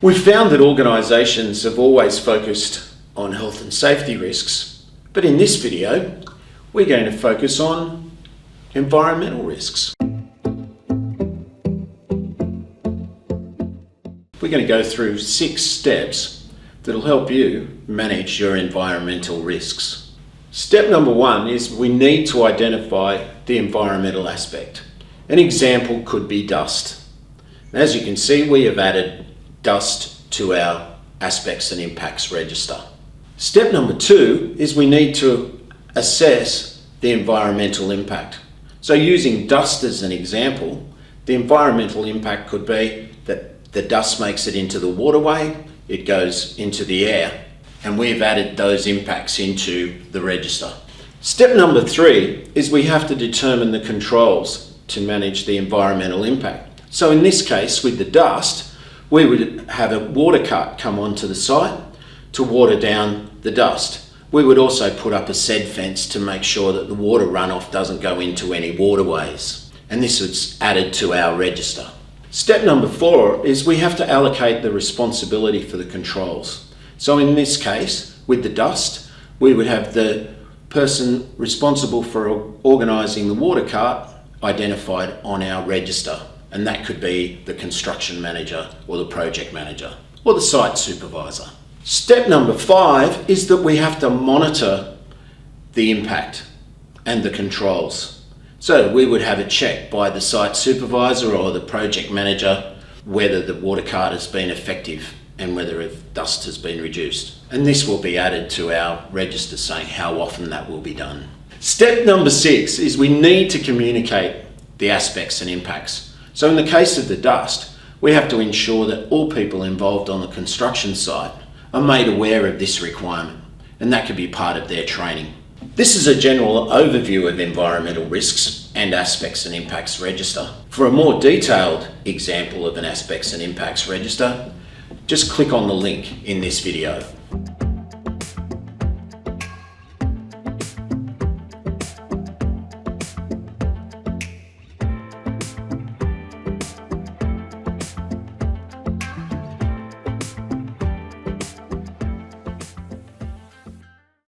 We've found that organisations have always focused on health and safety risks, but in this video, we're going to focus on environmental risks. We're going to go through 6 steps that'll help you manage your environmental risks. Step number 1 is we need to identify the environmental aspect. An example could be dust. As you can see, we have added dust to our aspects and impacts register. Step number 2 is we need to assess the environmental impact. So using dust as an example, the environmental impact could be that the dust makes it into the waterway, it goes into the air, and we've added those impacts into the register. Step number 3 is we have to determine the controls to manage the environmental impact. So in this case, with the dust, we would have a water cart come onto the site to water down the dust. We would also put up a said fence to make sure that the water runoff doesn't go into any waterways. And this is added to our register. Step number 4 is we have to allocate the responsibility for the controls. So in this case, with the dust, we would have the person responsible for organising the water cart identified on our register. And that could be the construction manager or the project manager or the site supervisor. Step number 5 is that we have to monitor the impact and the controls. So we would have it checked by the site supervisor or the project manager whether the water cart has been effective and whether dust has been reduced. And this will be added to our register saying how often that will be done. Step number 6 is we need to communicate the aspects and impacts. So in the case of the dust, we have to ensure that all people involved on the construction site are made aware of this requirement, and that could be part of their training. This is a general overview of environmental risks and aspects and impacts register. For a more detailed example of an aspects and impacts register, just click on the link in this video.